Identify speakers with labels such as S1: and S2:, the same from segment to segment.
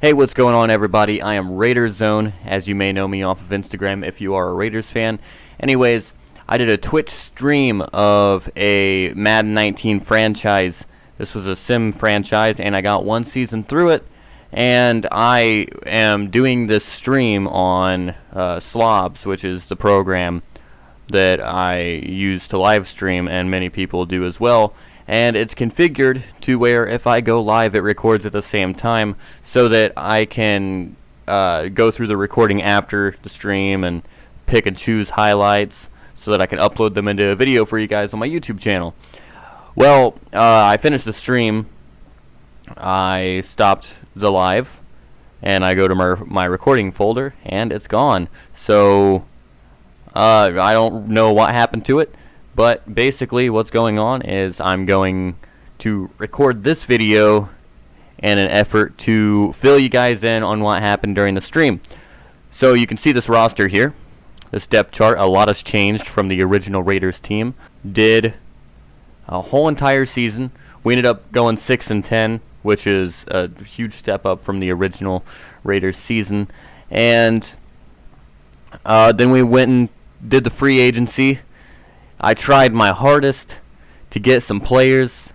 S1: Hey, what's going on, everybody? I am Raiders Zone, as you may know me off of Instagram if you are a Raiders fan. Anyways, I did a Twitch stream of a Madden 19 franchise. This was a sim franchise, and I got one season through it. And I am doing this stream on Slobs, which is the program that I use to live stream, and many people do as well. And it's configured to where if I go live, it records at the same time, so that I can go through the recording after the stream and pick and choose highlights so that I can upload them into a video for you guys on my YouTube channel. Well, I finished the stream. I stopped the live, and I go to my recording folder, and it's gone. So I don't know what happened to it. But basically what's going on is I'm going to record this video in an effort to fill you guys in on what happened during the stream. So you can see this roster here, this depth chart. A lot has changed from the original Raiders team. Did a whole entire season. We ended up going 6-10, which is a huge step up from the original Raiders season. And then we went and did the free agency. I tried my hardest to get some players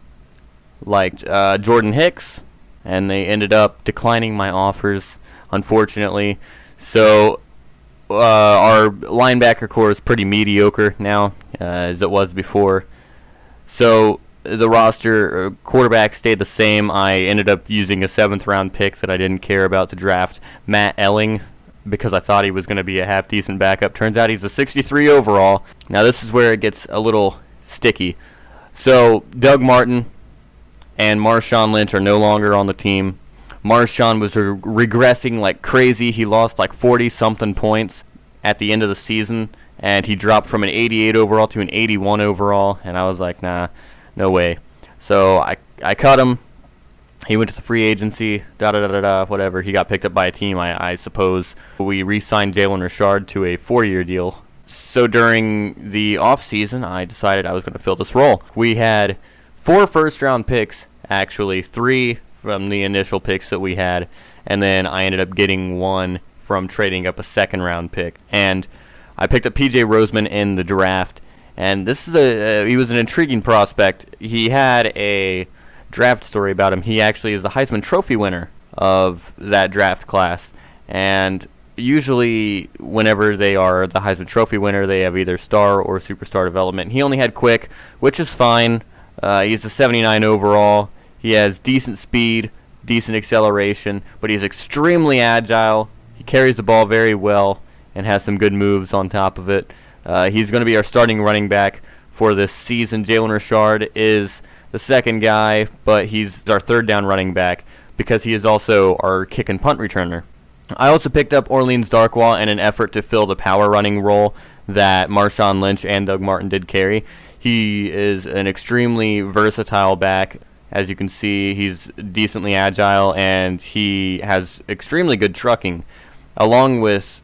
S1: like Jordan Hicks, and they ended up declining my offers, unfortunately. So our linebacker core is pretty mediocre now, as it was before. So the roster quarterback stayed the same. I ended up using a 7th round pick that I didn't care about to draft Matt Elling, because I thought he was going to be a half-decent backup. Turns out he's a 63 overall. Now this is where it gets a little sticky. So Doug Martin and Marshawn Lynch are no longer on the team. Marshawn was regressing like crazy. He lost like 40-something points at the end of the season, and he dropped from an 88 overall to an 81 overall, and I was like, nah, no way. So I cut him. He went to the free agency, whatever. He got picked up by a team, I suppose. We re-signed Jalen Richard to a 4-year deal. So during the offseason, I decided I was going to fill this role. We had 4 first-round picks, actually. 3 from the initial picks that we had, and then I ended up getting 1 from trading up a 2nd-round pick. And I picked up P.J. Roseman in the draft, and this is he was an intriguing prospect. He had a draft story about him. He actually is the Heisman Trophy winner of that draft class, and usually whenever they are the Heisman Trophy winner, they have either star or superstar development. He only had quick, which is fine. He's a 79 overall. He has decent speed, decent acceleration, but he's extremely agile. He carries the ball very well and has some good moves on top of it. He's going to be our starting running back for this season. Jalen Richard is the 2nd guy, but he's our 3rd down running back because he is also our kick and punt returner. I also picked up Orleans Darkwa in an effort to fill the power running role that Marshawn Lynch and Doug Martin did carry. He is an extremely versatile back. As you can see, he's decently agile, and he has extremely good trucking, along with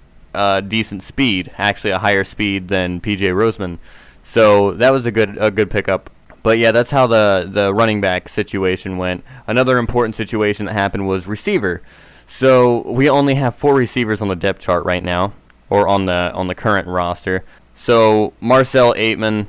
S1: decent speed, actually a higher speed than P.J. Roseman. So that was a good pickup. But yeah, that's how the running back situation went. Another important situation that happened was receiver. So we only have 4 receivers on the depth chart right now, or on the current roster. So Marcel Aitman,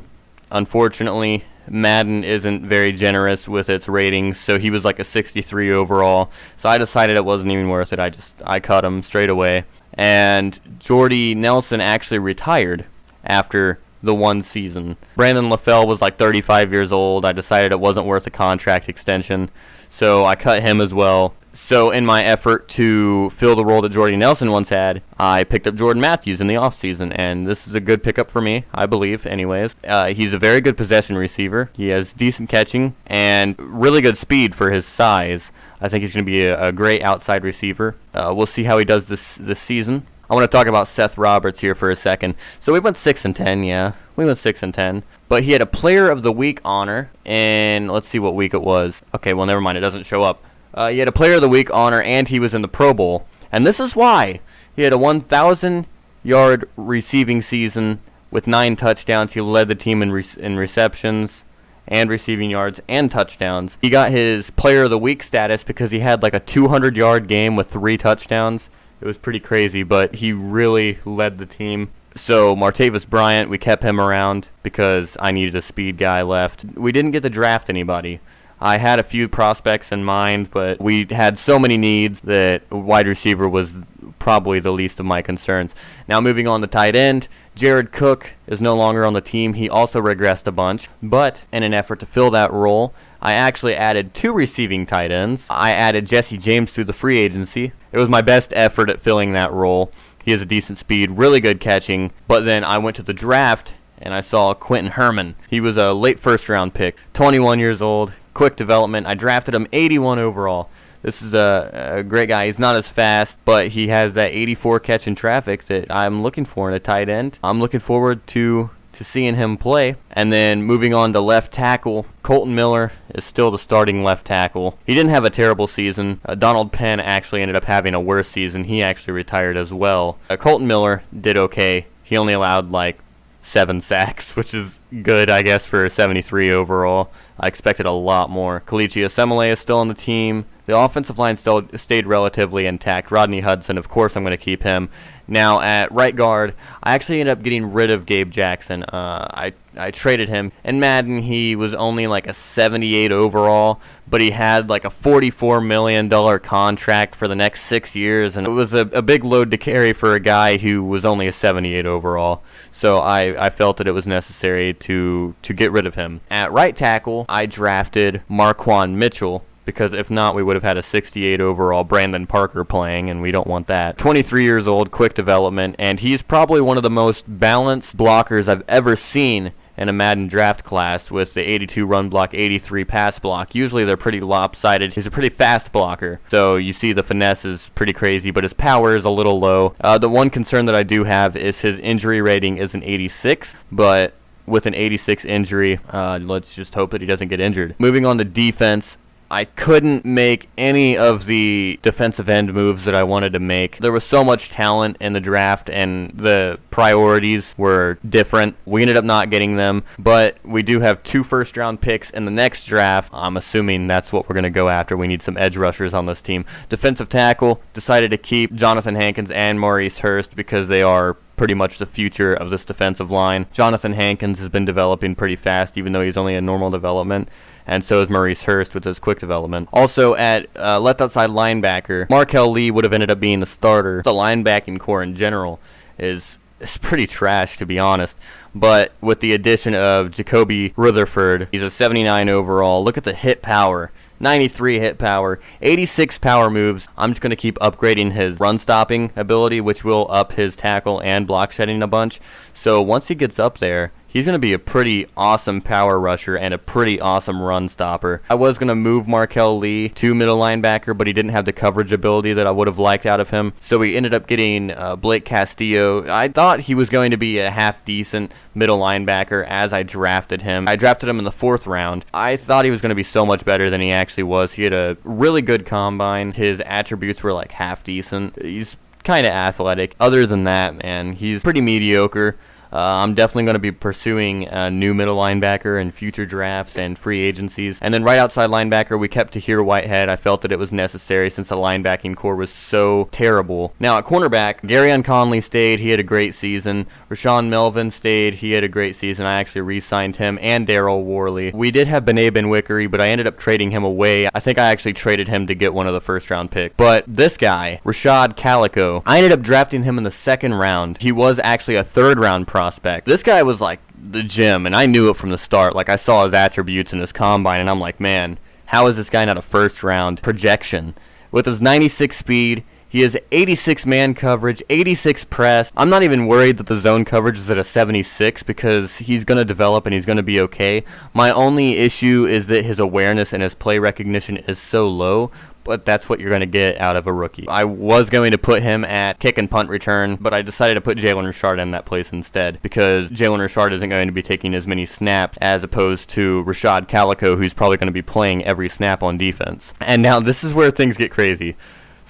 S1: unfortunately, Madden isn't very generous with its ratings, so he was like a 63 overall. So I decided it wasn't even worth it. I cut him straight away. And Jordy Nelson actually retired after the 1 season. Brandon LaFell was like 35 years old. I decided it wasn't worth a contract extension, so I cut him as well. So in my effort to fill the role that Jordy Nelson once had, I picked up Jordan Matthews in the offseason, and this is a good pickup for me, I believe, anyways. He's a very good possession receiver. He has decent catching and really good speed for his size. I think he's going to be a great outside receiver. We'll see how he does this season. I want to talk about Seth Roberts here for a second. So we went 6-10, yeah. We went 6-10. But he had a Player of the Week honor, and let's see what week it was. Okay, well, never mind. It doesn't show up. He had a Player of the Week honor, and he was in the Pro Bowl. And this is why. He had a 1,000-yard receiving season with 9 touchdowns. He led the team in receptions and receiving yards and touchdowns. He got his Player of the Week status because he had like a 200-yard game with 3 touchdowns. It was pretty crazy, but he really led the team. So Martavis Bryant, we kept him around because I needed a speed guy left. We didn't get to draft anybody. I had a few prospects in mind, but we had so many needs that wide receiver was probably the least of my concerns. Now moving on to tight end, Jared Cook is no longer on the team. He also regressed a bunch, but in an effort to fill that role, I actually added 2 receiving tight ends. I added Jesse James through the free agency. It was my best effort at filling that role. He has a decent speed, really good catching, but then I went to the draft and I saw Quentin Herman. He was a late first-round pick, 21 years old, quick development. I drafted him 81 overall. This is a great guy. He's not as fast, but he has that 84 catch in traffic that I'm looking for in a tight end. I'm looking forward to seeing him play. And then moving on to left tackle, Colton Miller is still the starting left tackle. He didn't have a terrible season. Donald Penn actually ended up having a worse season. He actually retired as well. Colton Miller did okay. He only allowed like 7 sacks, which is good, I guess, for 73 overall. I expected a lot more. Kalichi Asemele is still on the team. The offensive line still stayed relatively intact. Rodney Hudson, of course, I'm going to keep him. Now, at right guard, I actually ended up getting rid of Gabe Jackson. I traded him. In Madden, he was only like a 78 overall, but he had like a $44 million contract for the next 6 years, and it was a big load to carry for a guy who was only a 78 overall. So I felt that it was necessary to get rid of him. At right tackle, I drafted Marquand Mitchell, because if not, we would have had a 68 overall Brandon Parker playing, and we don't want that. 23 years old, quick development, and he's probably one of the most balanced blockers I've ever seen in a Madden draft class, with the 82 run block, 83 pass block. Usually they're pretty lopsided. He's a pretty fast blocker, so you see the finesse is pretty crazy, but his power is a little low. The one concern that I do have is his injury rating is an 86, but with an 86 injury, let's just hope that he doesn't get injured. Moving on to defense, I couldn't make any of the defensive end moves that I wanted to make. There was so much talent in the draft, and the priorities were different. We ended up not getting them, but we do have 2 first-round picks in the next draft. I'm assuming that's what we're going to go after. We need some edge rushers on this team. Defensive tackle, decided to keep Jonathan Hankins and Maurice Hurst because they are pretty much the future of this defensive line. Jonathan Hankins has been developing pretty fast, even though he's only a normal development, and so is Maurice Hurst with his quick development. Also, at left outside linebacker, Markel Lee would have ended up being the starter. The linebacking core in general is pretty trash, to be honest. But with the addition of Jacoby Rutherford, he's a 79 overall. Look at the hit power. 93 hit power, 86 power moves. I'm just going to keep upgrading his run stopping ability, which will up his tackle and block shedding a bunch. So once he gets up there, he's going to be a pretty awesome power rusher and a pretty awesome run stopper. I was going to move Markel Lee to middle linebacker, but he didn't have the coverage ability that I would have liked out of him. So we ended up getting Blake Castillo. I thought he was going to be a half-decent middle linebacker as I drafted him. I drafted him in the 4th round. I thought he was going to be so much better than he actually was. He had a really good combine. His attributes were like half-decent. He's kind of athletic. Other than that, man, he's pretty mediocre. I'm definitely going to be pursuing a new middle linebacker in future drafts and free agencies. And then right outside linebacker, we kept Tahir Whitehead. I felt that it was necessary since the linebacking core was so terrible. Now at cornerback, Garyon Conley stayed. He had a great season. Rashawn Melvin stayed. He had a great season. I actually re-signed him and Darryl Worley. We did have Bené Benwickery, but I ended up trading him away. I think I actually traded him to get one of the first-round picks. But this guy, Rashad Calico, I ended up drafting him in the 2nd round. He was actually a 3rd-round prospect. This guy was like the gem, and I knew it from the start. Like, I saw his attributes in his combine, and I'm like, man, how is this guy not a 1st-round projection? With his 96 speed, he has 86 man coverage, 86 press. I'm not even worried that the zone coverage is at a 76 because he's going to develop and he's going to be okay. My only issue is that his awareness and his play recognition is so low, but that's what you're going to get out of a rookie. I was going to put him at kick and punt return, but I decided to put Jalen Richard in that place instead because Jalen Richard isn't going to be taking as many snaps as opposed to Rashad Calico, who's probably going to be playing every snap on defense. And now this is where things get crazy.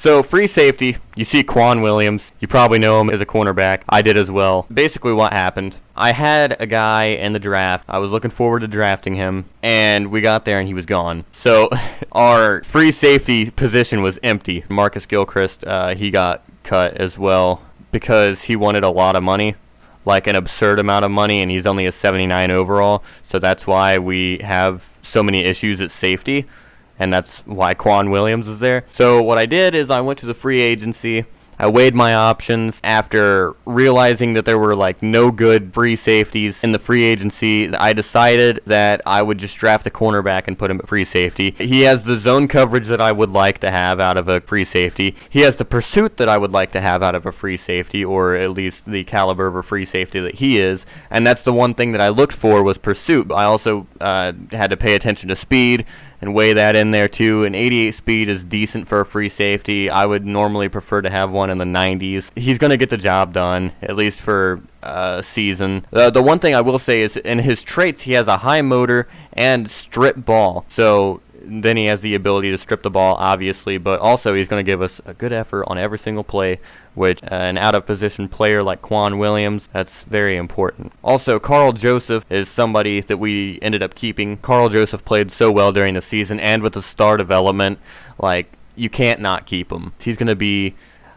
S1: So, free safety, you see Quan Williams. You probably know him as a cornerback. I did as well. Basically what happened, I had a guy in the draft. I was looking forward to drafting him, and we got there and he was gone. So, our free safety position was empty. Marcus Gilchrist, he got cut as well because he wanted a lot of money, like an absurd amount of money, and he's only a 79 overall. So that's why we have so many issues at safety. And that's why Quan Williams is there. So what I did is I went to the free agency. I weighed my options after realizing that there were like no good free safeties in the free agency. I decided that I would just draft a cornerback and put him at free safety. He has the zone coverage that I would like to have out of a free safety. He has the pursuit that I would like to have out of a free safety, or at least the caliber of a free safety that he is. And that's the one thing that I looked for, was pursuit. I also had to pay attention to speed and weigh that in there too. An 88 speed is decent for a free safety. I would normally prefer to have one in the 90s. He's going to get the job done, at least for a season. The one thing I will say is in his traits, he has a high motor and strip ball. So then he has the ability to strip the ball, obviously, but also he's going to give us a good effort on every single play, which an out-of-position player like Quan Williams, that's very important. Also, Carl Joseph is somebody that we ended up keeping. Carl Joseph played so well during the season, and with the star development, like, you can't not keep him. He's going to be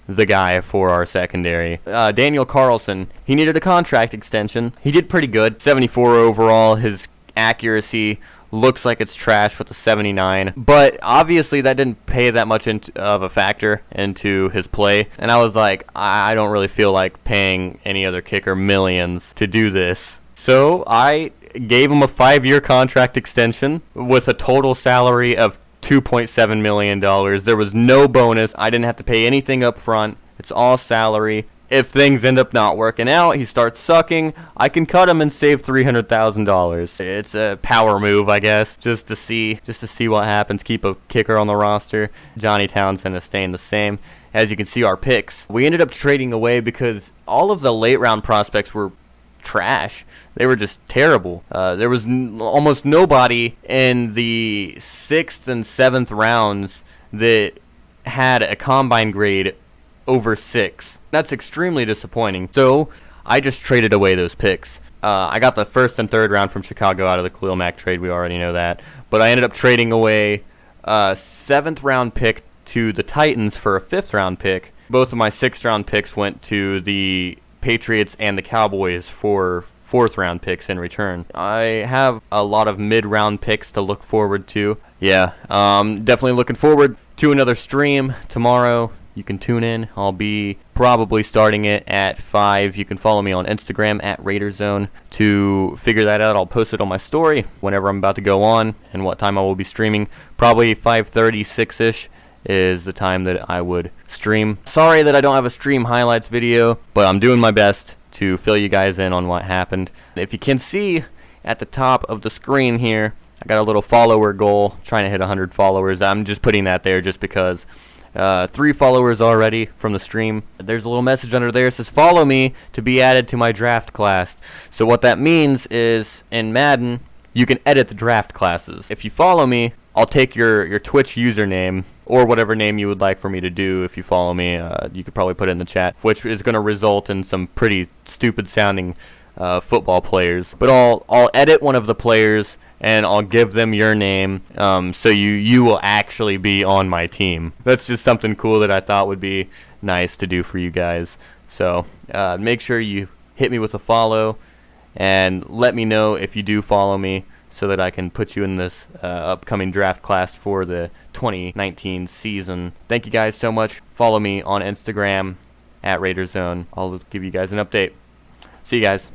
S1: the guy for our secondary. Daniel Carlson, he needed a contract extension. He did pretty good. 74 overall. His accuracy looks like it's trash with the 79, but obviously that didn't pay that much of a factor into his play, and I was like, I don't really feel like paying any other kicker millions to do this. So I gave him a 5-year contract extension with a total salary of $2.7 million. There was no bonus. I didn't have to pay anything up front. It's all salary. If things end up not working out, he starts sucking, I can cut him and save $300,000. It's a power move, I guess, just to see what happens. Keep a kicker on the roster. Johnny Townsend is staying the same. As you can see, our picks, we ended up trading away because all of the late round prospects were trash. They were just terrible. There was almost nobody in the 6th and 7th rounds that had a combine grade over 6. That's extremely disappointing. So I just traded away those picks. I got the 1st and 3rd round from Chicago out of the Khalil Mack trade. We already know that. But I ended up trading away a 7th round pick to the Titans for a 5th round pick. Both of my 6th round picks went to the Patriots and the Cowboys for 4th round picks in return. I have a lot of mid-round picks to look forward to. Yeah, definitely looking forward to another stream tomorrow. You can tune in. I'll be probably starting it at 5. You can follow me on Instagram at RaiderZone to figure that out. I'll post it on my story whenever I'm about to go on and what time I will be streaming. Probably 5:30, 6-ish is the time that I would stream. Sorry that I don't have a stream highlights video, but I'm doing my best to fill you guys in on what happened. If you can see at the top of the screen here, I got a little follower goal, trying to hit 100 followers. I'm just putting that there just because 3 followers already from the stream. There's a little message under there that says follow me to be added to my draft class. So what that means is in Madden you can edit the draft classes. If you follow me, I'll take your Twitch username or whatever name you would like for me to do. If you follow me, you could probably put it in the chat, which is going to result in some pretty stupid sounding football players. But I'll edit one of the players and I'll give them your name, so you will actually be on my team. That's just something cool that I thought would be nice to do for you guys. So make sure you hit me with a follow, and let me know if you do follow me so that I can put you in this upcoming draft class for the 2019 season. Thank you guys so much. Follow me on Instagram at RaiderZone. I'll give you guys an update. See you guys.